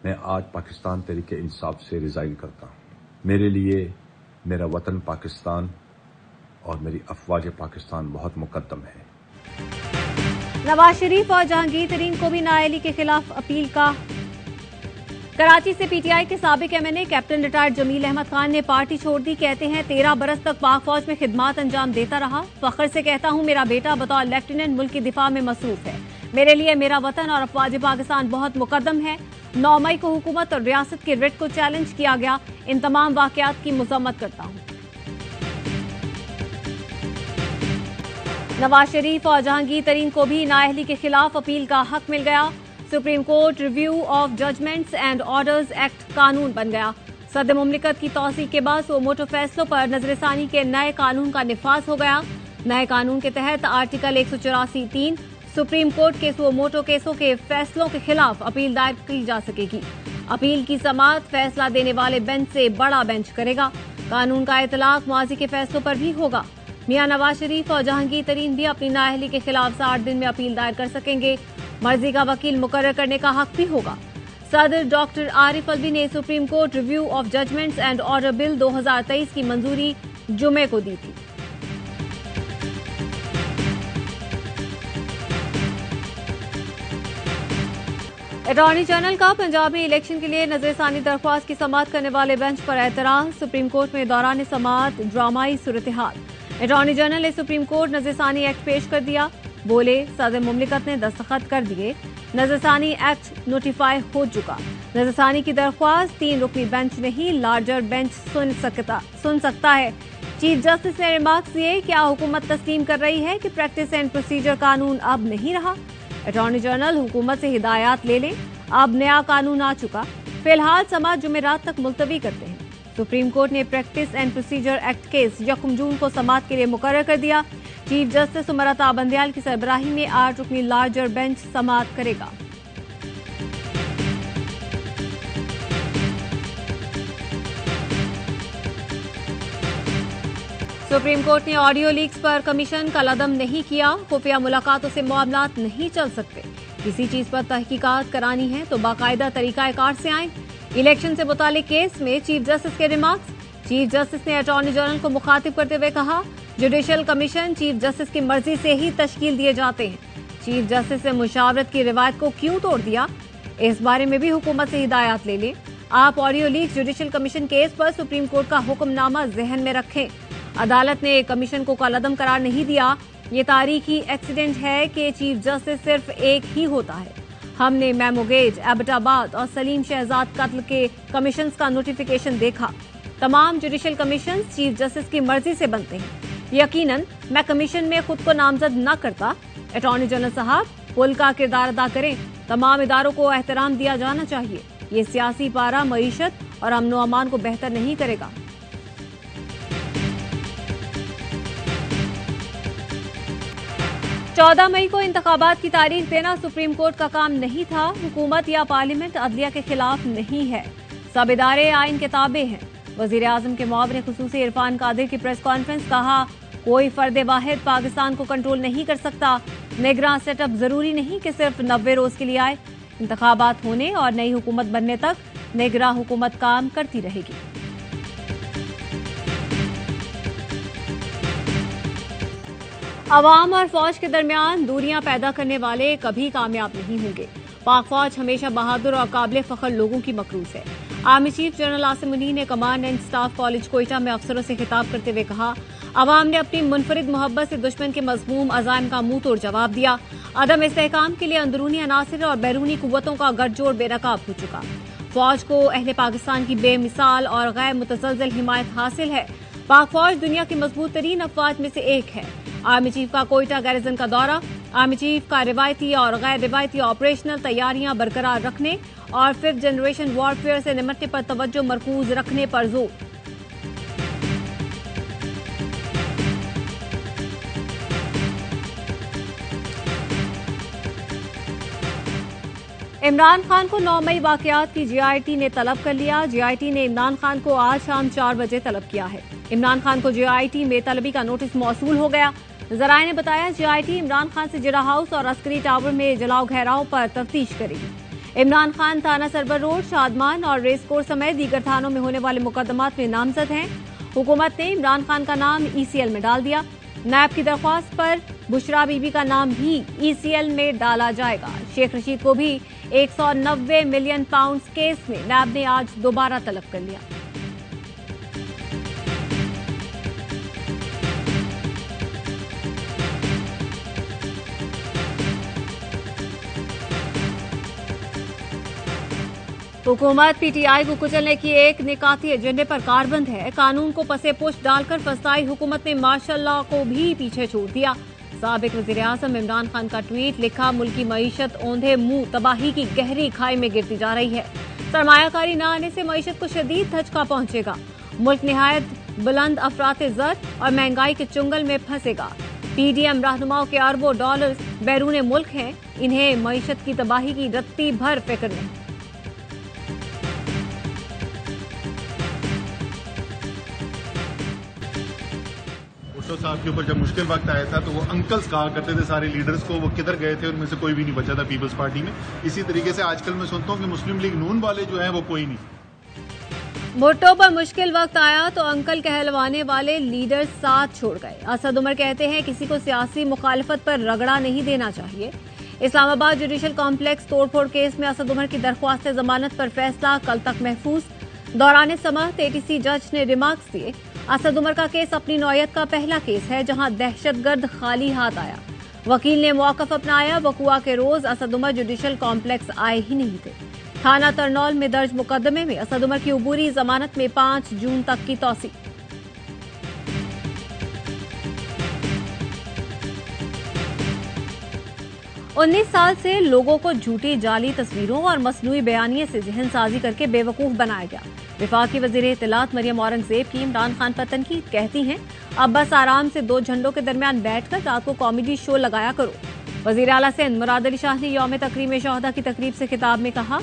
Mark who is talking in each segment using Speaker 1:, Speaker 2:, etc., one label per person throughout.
Speaker 1: मैं आज पाकिस्तान तहरीक इंसाफ से रिजाइन करता हूं। मेरे लिए मेरा वतन पाकिस्तान और मेरी अफवाज पाकिस्तान बहुत मुकद्दम है।
Speaker 2: नवाज शरीफ और जहांगीर तरीन को भी नाअहली के खिलाफ अपील का। कराची से पीटीआई के साबिक MNA captain retired Jamil Ahmed Khan ने पार्टी छोड़ दी। कहते हैं 13 बरस तक पाक फौज में खिदमात अंजाम देता रहा। फख्र से कहता हूं मेरा बेटा बतौर लेफ्टिनेंट मुल्क की दिफा में मसरूफ है। मेरे लिए मेरा वतन और अफवाज पाकिस्तान बहुत मुकद्दम है। 9 मई को हुकूमत और रियासत के रिट को चैलेंज किया गया। इन तमाम वाकयात की मजम्मत करता हूं। नवाज शरीफ और जहांगीर तरीन को भी नाअहली के खिलाफ अपील का हक मिल गया। Supreme court review of judgments and orders act कानून बन गया। सदर मुमलिकत की तौसीक के बाद सुओ मोटो फैसलों पर नजरसानी के नए कानून का निफाज हो गया। नए कानून के तहत आर्टिकल 184(3) सुप्रीम कोर्ट के सुओ मोटो केसों के फैसलों के खिलाफ अपील दायर की जा सकेगी। अपील की समाअत फैसला देने वाले बेंच से बड़ा बेंच करेगा। कानून का इतलाक माजी के फैसलों पर भी होगा। मियां नवाज शरीफ और जहांगीर तरीन भी अपनी नाअहली के खिलाफ 60 दिन में अपील दायर कर सकेंगे। मर्जी का वकील मुकर्रर करने का हक भी होगा। सदर डॉक्टर आरिफ अलवी ने supreme court review of judgments and order bill 2023 की मंजूरी जुमे को दी थी। अटॉर्नी जनरल का पंजाब में इलेक्शन के लिए नजरसानी दरख्वास्त की समाअत करने वाले बेंच पर एतराज। सुप्रीम कोर्ट में दौरान समाअत ड्रामाई सूरत-ए-हाल। अटॉर्नी जनरल ने सुप्रीम कोर्ट नजरसानी एक्ट पेश कर दिया। बोले सदर मुमलिकत ने दस्तखत कर दिए। नजरसानी एक्ट नोटिफाई हो चुका। नजरसानी की दरख्वास्त 3 रुकनी बेंच नहीं लार्जर बेंच सुन सकता है। चीफ जस्टिस ने रिमार्क्स दिए। क्या हुकूमत तस्लीम कर रही है कि प्रैक्टिस एंड प्रोसीजर कानून अब नहीं रहा? अटॉर्नी जनरल हुकूमत से हिदायत ले लें। अब नया कानून आ चुका। फिलहाल समाअत जुमेरात तक मुलतवी करते हैं। सुप्रीम कोर्ट ने practice and procedure act case 1 जून को समाअत के लिए मुकर्रर कर दिया। चीफ जस्टिस उमरता बंदयाल की सरबराही में 8 रुकनी लार्जर बेंच समाअत करेगा। सुप्रीम कोर्ट ने ऑडियो लीक्स पर कमीशन का कलअदम नहीं किया। खुफिया मुलाकातों से मामलात नहीं चल सकते। किसी चीज पर तहकीकात करानी है तो बाकायदा तरीकाकार से आए। इलेक्शन से मुतालिक केस में चीफ जस्टिस के रिमार्क्स। चीफ जस्टिस ने अटॉर्नी जनरल को मुखातिब करते हुए कहा, जुडिशियल कमीशन चीफ जस्टिस की मर्जी से ही तश्कील दिए जाते हैं। चीफ जस्टिस ने मुशावरत की रिवायत को क्यों तोड़ दिया? इस बारे में भी हुकूमत से हिदायत ले लें। आप audio leak judicial commission case पर सुप्रीम कोर्ट का हुक्मनामा जहन में रखें। अदालत ने कमीशन को कलअदम करार नहीं दिया। ये तारीखी एक्सीडेंट है कि चीफ जस्टिस सिर्फ एक ही होता है। हमने मेमोगेज, एबटाबाद और सलीम शहजाद कत्ल के कमीशंस का नोटिफिकेशन देखा। तमाम जुडिशियल कमीशन चीफ जस्टिस की मर्जी से बनते हैं। यकीनन मैं कमीशन में खुद को नामजद न करता। अटॉर्नी जनरल साहब पुल का किरदार अदा करें। तमाम इदारों को एहतराम दिया जाना चाहिए। ये सियासी पारा मईशत और अमन व अमान को बेहतर नहीं करेगा। चौदह मई को इंतखाबात की तारीख देना सुप्रीम कोर्ट का काम नहीं था। हुकूमत या पार्लियामेंट अदलिया के खिलाफ नहीं है। सब इदारे आइन के ताबे हैं। वजीर आजम के मुआविन खुसूसी इरफान कादिर की प्रेस कॉन्फ्रेंस। कहा, कोई फर्द वाहिद पाकिस्तान को कंट्रोल नहीं कर सकता। निगरान सेटअप जरूरी नहीं कि सिर्फ 90 रोज के लिए आए। इंतखाबात होने और नई हुकूमत बनने तक निगरान हुकूमत काम करती रहेगी। अवाम और फौज के दरमियान दूरियां पैदा करने वाले कभी कामयाब नहीं होंगे। पाक फौज हमेशा बहादुर और काबिल फख्र लोगों की मकरूज है। Army chief general Asim Munir ने command and staff college Quetta में अफसरों से खिताब करते हुए कहा, अवाम ने अपनी मुनफरिद मोहब्बत से दुश्मन के मजमूम अज़ाइम का मुंह तोड़ जवाब दिया। अदम इस्तेहकाम के लिए अंदरूनी अनासिर और बैरूनी कुव्वतों का गठजोड़ बेनकाब हो चुका। फौज को अहले पाकिस्तान की बेमिसाल और गैर मुतसलसल हिमायत हासिल है। पाक फौज दुनिया की मजबूत तरीन अफवाज में से एक है। आर्मी चीफ का कोयटा गैरिजन का दौरा। आर्मी चीफ का रिवायती और गैर रिवायती ऑपरेशनल तैयारियां बरकरार रखने और 5th जनरेशन वॉरफेयर से निपटने पर तवज्जो मरकूज रखने पर जोर। इमरान खान को 9 मई वाकयात की जीआईटी ने तलब कर लिया। जीआईटी ने इमरान खान को आज शाम 4 बजे तलब किया है। इमरान खान को जीआईटी में तलबी का नोटिस मौसूल हो गया। जराये ने बताया, जीआईटी इमरान खान से जिरा हाउस और अस्करी टावर में जलाओ घेराव पर तफ्तीश करेगी। इमरान खान थाना सरवर रोड, शादमान और रेस कोर्स समेत दीगर थानों में होने वाले मुकदमात में नामजद हैं। हुकूमत ने इमरान खान का नाम ईसीएल में डाल दिया। नैब की दरख्वास्त पर बुशरा बीबी का नाम भी ईसीएल में डाला जाएगा। शेख रशीद को भी 190 मिलियन पाउंड केस में नैब ने आज दोबारा तलब कर लिया। हुकूमत पीटीआई को कुचलने की एक निकाती एजेंडे पर कारबंद है। कानून को पसे पुष्ट डालकर फसाई हुकूमत ने मार्शल लॉ को भी पीछे छोड़ दिया। साबिक वज़ीर-ए-आज़म इमरान खान का ट्वीट लिखा, मुल्की मईशत औंधे मुंह तबाही की गहरी खाई में गिरती जा रही है। सरमायाकारी न आने से मईशत को शदीद धचका पहुंचेगा। मुल्क निहायत बुलंद अफराते ज़र और महंगाई के चुंगल में फंसेगा। पीडीएम रहनुमाओं के अरबों डॉलर्स बैरून मुल्क हैं, इन्हें मईशत की तबाही की रत्ती भर फिक्र नहीं।
Speaker 3: साहब के ऊपर जब मुश्किल वक्त आया था तो वो अंकल्स कहा करते थे सारे लीडर्स को, वो किधर गए थे, उनमें से कोई भी नहीं बचा था पीपल्स पार्टी में। इसी तरीके से आजकल मैं सुनता हूँ कि मुस्लिम लीग नून वाले जो हैं वो कोई नहीं।
Speaker 2: भुट्टो पर मुश्किल वक्त आया तो अंकल कहलवाने वाले लीडर साथ छोड़ गए। असद उमर कहते हैं किसी को सियासी मुखालफत पर रगड़ा नहीं देना चाहिए। इस्लामाबाद जुडिशल कॉम्प्लेक्स तोड़फोड़ केस में असद उमर की दरख्वास्त जमानत पर फैसला कल तक महफूज। दौरान समअत एटीसी जज ने रिमार्क्स दिए, असद उमर का केस अपनी नौयत का पहला केस है जहां दहशतगर्द खाली हाथ आया। वकील ने मौकफ अपनाया, वकुआ के रोज असद उमर जुडिशल कॉम्प्लेक्स आए ही नहीं थे। थाना तरनौल में दर्ज मुकदमे में असद उमर की उबूरी जमानत में 5 जून तक की तौसी। उन्नीस साल से लोगों को झूठी जाली तस्वीरों और मसनूई बयानिए से जहन साजी करके बेवकूफ बनाया गया। विफाकी वजीर इत्तलात मरियम औरंगजेब की इमरान खान पर तनकीद, कहती हैं अब बस आराम से 2 झंडों के दरमियान बैठकर रात को कॉमेडी शो लगाया करो। वजीर आला सिंध मुराद अली शाह ने यौम तकरीम शोहदा की तकरीब से खिताब में कहा,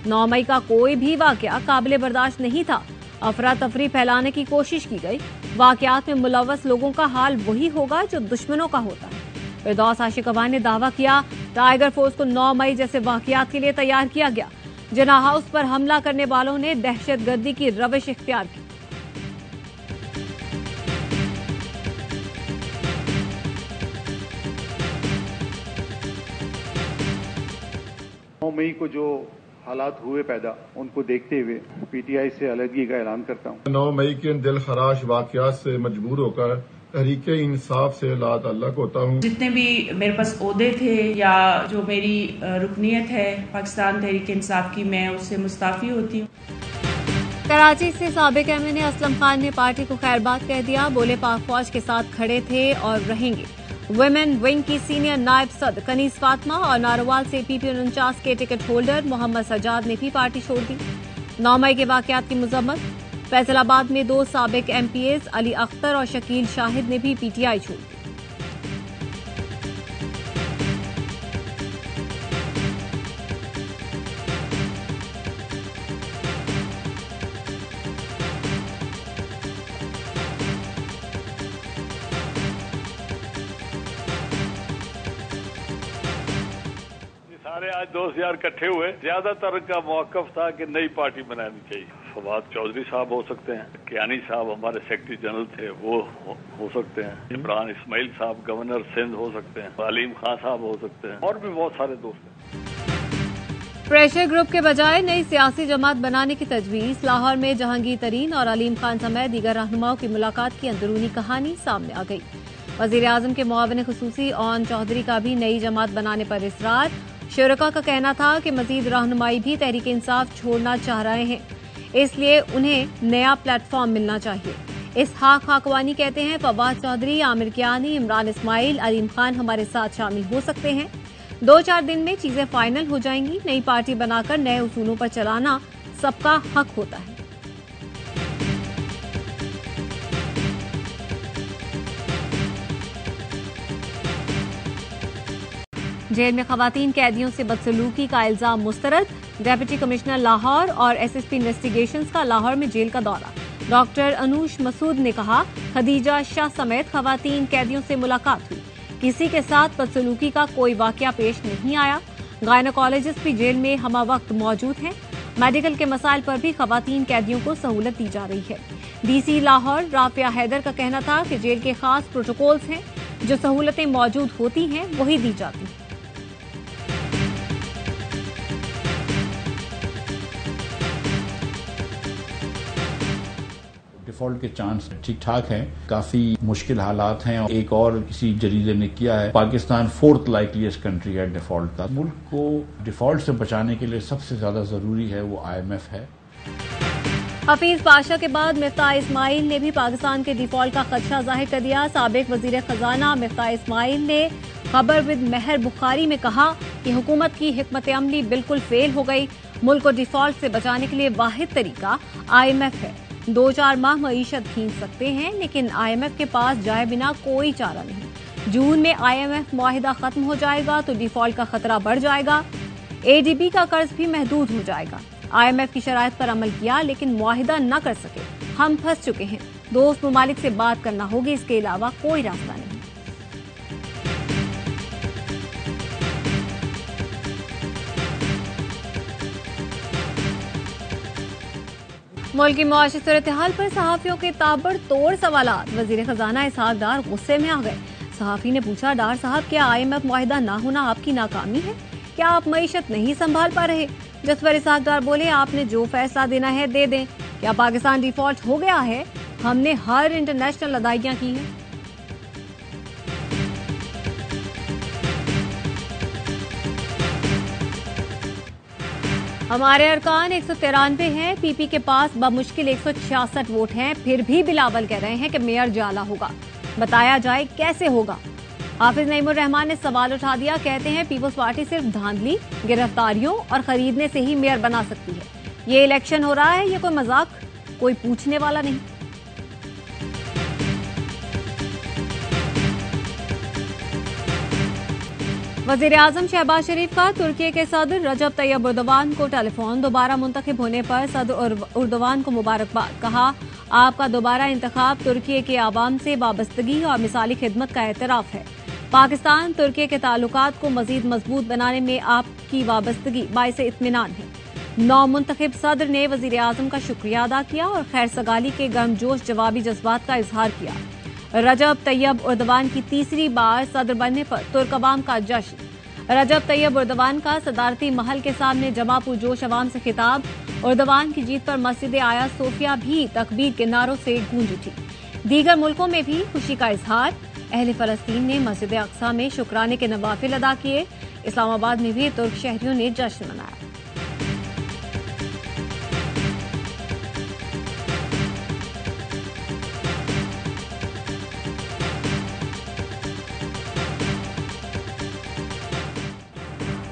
Speaker 2: 9 मई का कोई भी वाकया काबिल बर्दाश्त नहीं था। अफरा तफरी फैलाने की कोशिश की गई। वाकयात में मुलव्वस लोगों का हाल वही होगा जो दुश्मनों का होता है। फिरदौस आशिकवान ने दावा किया, टाइगर फोर्स को 9 मई जैसे वाकयात के लिए तैयार किया गया। जना हाउस पर हमला करने वालों ने दहशतगर्दी की रविश इख्तियार की।
Speaker 4: 9 मई को जो हालात हुए पैदा, उनको देखते हुए पीटीआई से अलहदगी का ऐलान करता हूँ।
Speaker 5: 9 मई के दिल खराश वाकयात से मजबूर होकर तहरीके इंसाफ से ला ताल्लुक होता हूँ। जितने भी मेरे पास ओहदे थे या जो मेरी रुकनीयत है पाकिस्तान तहरीक इंसाफ की, मैं उससे मुस्ताफी होती हूँ।
Speaker 2: कराची से साबिक एमएनए असलम खान ने पार्टी को खैरबाद कह दिया। बोले, पाक फौज के साथ खड़े थे और रहेंगे। वुमेन विंग की सीनियर नायब सदर कनीस फातिमा और नारोवाल से पीपी 49 के टिकट होल्डर मोहम्मद सजाद ने भी पार्टी छोड़ दी। 9 मई के वाकयात की मजम्मत। फैसलाबाद में 2 साबिक एमपीएस अली अख्तर और शकील शाहिद ने भी पीटीआई छोड़ दी।
Speaker 6: सारे आज दोस्त यार इकट्ठे हुए, ज्यादातर का मौकफ था कि नई पार्टी बनानी चाहिए। फवाद चौधरी साहब हो सकते हैं, कियानी साहब हमारे सेक्रेटरी जनरल थे वो हो सकते हैं, इमरान इस्माइल साहब गवर्नर सिंध हो सकते हैं, अलीम खान साहब हो सकते हैं, और भी बहुत सारे दोस्त हैं।
Speaker 2: प्रेशर ग्रुप के बजाय नई सियासी जमात बनाने की तजवीज। लाहौर में जहांगीर तरीन और अलीम खान समेत दीगर रहनुमाओं की मुलाकात की अंदरूनी कहानी सामने आ गई। वजीर आजम के मुआविन खुसूसी ओन चौधरी का भी नई जमात बनाने पर इसरार। शुरका का कहना था कि मजीद रहनुमाई भी तहरीक इंसाफ छोड़ना चाह रहे हैं, इसलिए उन्हें नया प्लेटफॉर्म मिलना चाहिए। इसहाक खाकवानी कहते हैं, फवाद चौधरी, आमिर कियानी, इमरान इस्माइल, अलीम खान हमारे साथ शामिल हो सकते हैं। 2-4 दिन में चीजें फाइनल हो जाएंगी। नई पार्टी बनाकर नए उसूलों पर चलाना सबका हक होता है। जेल में खवातीन कैदियों से बदसलूकी का इल्जाम मुस्तरद। डेप्यूटी कमिश्नर लाहौर और एसएसपी इन्वेस्टिगेशंस का लाहौर में जेल का दौरा। डॉक्टर अनूश मसूद ने कहा, खदीजा शाह समेत खवातीन कैदियों से मुलाकात हुई, किसी के साथ बदसलूकी का कोई वाकया पेश नहीं आया। गायनोकोलॉजिस्ट भी जेल में हमा वक्त मौजूद हैं। मेडिकल के मसाइल पर भी खवातीन कैदियों को सहूलत दी जा रही है। डीसी लाहौर राफिया हैदर का कहना था कि जेल के खास प्रोटोकॉल्स हैं, जो सहूलतें मौजूद होती हैं वही दी जाती हैं।
Speaker 7: डिफॉल्ट के चांस ठीक ठाक हैं, काफी मुश्किल हालात हैं। एक और किसी जरीदे ने किया है, पाकिस्तान 4th लाइकलीस्ट कंट्री है डिफॉल्ट का। मुल्क को डिफॉल्ट से बचाने के लिए सबसे ज्यादा जरूरी है वो IMF है।
Speaker 2: हफीज पाशा के बाद मिफ्ताह इस्माइल ने भी पाकिस्तान के डिफॉल्ट का खदशा जाहिर कर दिया। साबिक वजीर खजाना मिफ्ताह इस्माइल ने खबर विद मेहर बुखारी में कहा कि हुकूमत की हिकमत अमली बिल्कुल फेल हो गई। मुल्क को डिफॉल्ट से बचाने के लिए वाहिद तरीका IMF है। 2-4 माह मईशत खींच सकते हैं, लेकिन IMF के पास जाए बिना कोई चारा नहीं। जून में IMF मुआहिदा खत्म हो जाएगा तो डिफॉल्ट का खतरा बढ़ जाएगा। ADB का कर्ज भी महदूद हो जाएगा। IMF की शराइत पर अमल किया लेकिन मुआहिदा न कर सके। हम फंस चुके हैं। दोस्त ममालिक से बात करना होगी, इसके अलावा कोई रास्ता नहीं। मुल्क की मुआशी सूरत-ए-हाल पर सहाफियों के ताबड़तोड़ सवालात। वजीर खजाना इसहाक डार गुस्से में आ गए। सहाफी ने पूछा, डार साहब क्या IMF मुआहिदा ना होना आपकी नाकामी है? क्या आप मईशत नहीं संभाल पा रहे? जिस पर इसहाक डार बोले, आपने जो फैसला देना है दे दें। क्या पाकिस्तान डिफॉल्ट हो गया है? हमने हर इंटरनेशनल अदायगियां की हैं। हमारे अरकान 193 हैं। PP के पास बमुश्किल 166 वोट हैं। फिर भी बिलावल कह रहे हैं कि मेयर जाला होगा। बताया जाए कैसे होगा। हाफिज नईमुर रहमान ने सवाल उठा दिया। कहते हैं पीपल्स पार्टी सिर्फ धांधली, गिरफ्तारियों और खरीदने से ही मेयर बना सकती है। ये इलेक्शन हो रहा है, ये कोई मजाक, कोई पूछने वाला नहीं। वजीर आजम शहबाज शरीफ का तुर्की के सदर रजब तैयब उर्दवान को टेलीफोन। दोबारा मुंतखब होने पर सदर उर्दवान को मुबारकबाद। कहा, आपका दोबारा इंतखाब तुर्की के आवाम से वाबस्तगी और मिसाली खिदमत का एतराफ है। पाकिस्तान तुर्की के ताल्लुकात को मजीद मजबूत बनाने में आपकी वाबस्तगी बाइस इत्मीनान है। नौ मुंतखब सदर ने वजीर आजम का शुक्रिया अदा किया और खैर सगाली के गर्मजोश जवाबी जज्बात का इजहार किया। रजब तैयब उर्दवान की तीसरी बार सदर बनने पर तुर्क अवाम का जश्न। रजब तैयब उर्दवान का सदारती महल के सामने जमा पुरजोश अवाम से खिताब। उर्दवान की जीत पर मस्जिद आया सोफिया भी तकबीर के नारों से गूंज उठी। दीगर मुल्कों में भी खुशी का इजहार। अहले फलस्तीन ने मस्जिद अक्सा में शुक्राने के नवाफिल अदा किए। इस्लामाबाद में भी तुर्क शहरियों ने जश्न मनाया।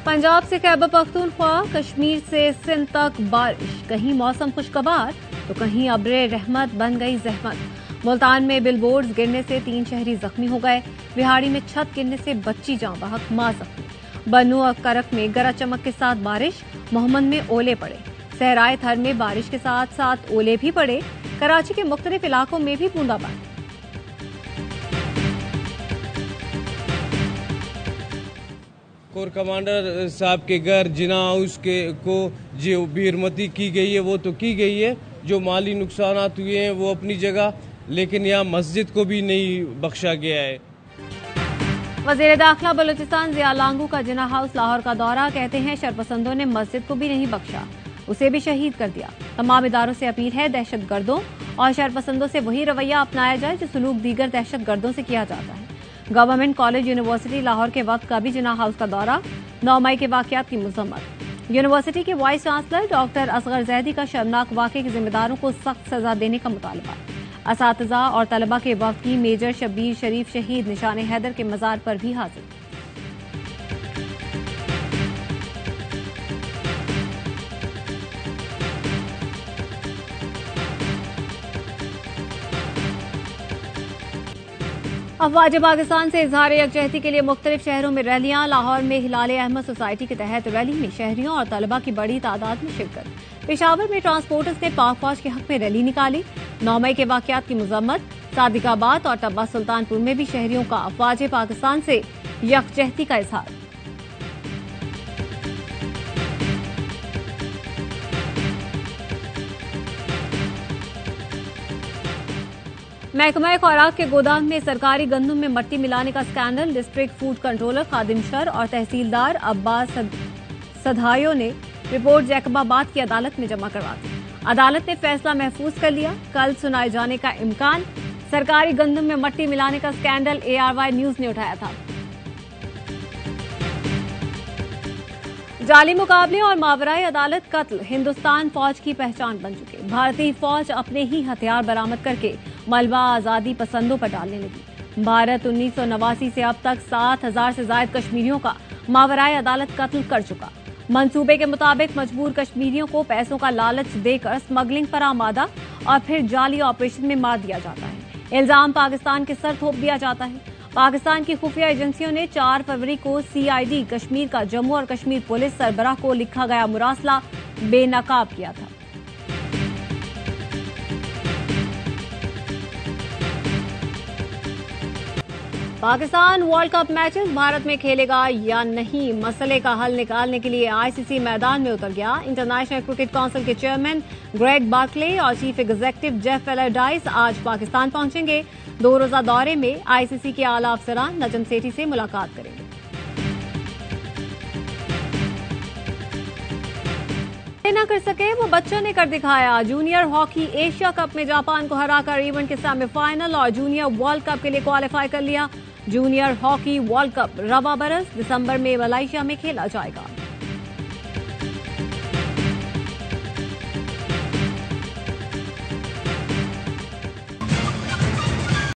Speaker 2: पंजाब से खैबर पख्तूनख्वा, कश्मीर से सिंध तक बारिश। कहीं मौसम खुशगवार तो कहीं अब्रे रहमत बन गई जहमत। मुल्तान में बिलबोर्ड्स गिरने से 3 शहरी जख्मी हो गए। बिहाड़ी में छत गिरने से बच्ची जाँ बहक, मां जख्मी। बन्नू और करक में गरज चमक के साथ बारिश। मोहम्मद में ओले पड़े। सहराए थर में बारिश के साथ साथ ओले भी पड़े। कराची के मुख्तलिफ इलाकों में भी बूंदाबांदी।
Speaker 8: कोर कमांडर साहब के घर जिना हाउस के को जो बेरहमती की गई है वो तो की गई है। जो माली नुकसान हुए हैं वो अपनी जगह, लेकिन यहाँ मस्जिद को भी नहीं बख्शा गया है।
Speaker 2: वज़ीर दाखिला बलूचिस्तान ज़िया लांगू का जिना हाउस लाहौर का दौरा। कहते हैं शरपसंदों ने मस्जिद को भी नहीं बख्शा, उसे भी शहीद कर दिया। तमाम इदारों से अपील है दहशत गर्दों और शरपसंदों से वही रवैया अपनाया जाए जो सलूक दीगर दहशत गर्दों से किया जाता है। गवर्नमेंट कॉलेज यूनिवर्सिटी लाहौर के वक्त का भी जिना हाउस का दौरा। 9 मई के वाकयात की मजम्मत। यूनिवर्सिटी के vice chancellor doctor Asghar Zaidi का शर्मनाक वाक़े के जिम्मेदारों को सख्त सजा देने का मुतालबा। असातिज़ा और तलबा के वक्त की मेजर शब्बीर शरीफ शहीद निशान हैदर के मज़ार पर भी हाजिर। अफवाज पाकिस्तान से इजहार यकजहती के लिए मुख्तलिफ शहरों में रैलियां। लाहौर में हिलाल अहमद सोसाइटी के तहत रैली में शहरियों और तलबा की बड़ी तादाद में शिरकत। पेशावर में ट्रांसपोर्टर्स ने पाक फौज के हक में रैली निकाली। 9 मई के वाकयात की मजम्मत। सादिकाबाद और टब्बा सुल्तानपुर में भी शहरियों का अफवाज पाकिस्तान से यकजहती का इजहार। महकमा खुराक के गोदाम में सरकारी गंदम में मट्टी मिलाने का स्कैंडल। डिस्ट्रिक्ट फूड कंट्रोलर खादिम शर और तहसीलदार अब्बास सधायो ने रिपोर्ट जैकबाबाद की अदालत में जमा करवा दी। अदालत ने फैसला महफूज कर लिया। कल सुनाए जाने का इम्कान। सरकारी गंदम में मट्टी मिलाने का स्कैंडल ARY न्यूज ने उठाया था। जाली मुकाबले और मावराई अदालत कत्ल हिंदुस्तान फौज की पहचान बन चुके। भारतीय फौज अपने ही हथियार बरामद करके मलबा आजादी पसंदों पर डालने लगी। भारत 1989 से अब तक 7,000 से ज्यादा कश्मीरियों का मावराई अदालत कत्ल कर चुका। मंसूबे के मुताबिक मजबूर कश्मीरियों को पैसों का लालच देकर स्मगलिंग पर आमादा और फिर जाली ऑपरेशन में मार दिया जाता है। इल्जाम पाकिस्तान के सर थोप दिया जाता है। पाकिस्तान की खुफिया एजेंसियों ने 4 फरवरी को CID कश्मीर का जम्मू और कश्मीर पुलिस सरबराह को लिखा गया मुरासला बेनकाब किया था। Pakistan world cup matches Bharat में खेलेगा या नहीं, मसले का हल निकालने के लिए ICC मैदान में उतर गया। इंटरनेशनल क्रिकेट काउंसिल के चेयरमैन ग्रेग बार्कले और चीफ एग्जीक्यूटिव जेफ एलरडाइस आज पाकिस्तान पहुंचेंगे। 2 रोजा दौरे में ICC के आला अफसरान नजम सेठी से मुलाकात करेंगे। न कर सके वो बच्चों ने कर दिखाया। जूनियर हॉकी एशिया कप में जापान को हराकर इवेंट के सेमीफाइनल और जूनियर वर्ल्ड कप के लिए क्वालिफाई कर लिया। जूनियर हॉकी वर्ल्ड कप रवा बरस दिसंबर में मलेशिया में खेला जाएगा।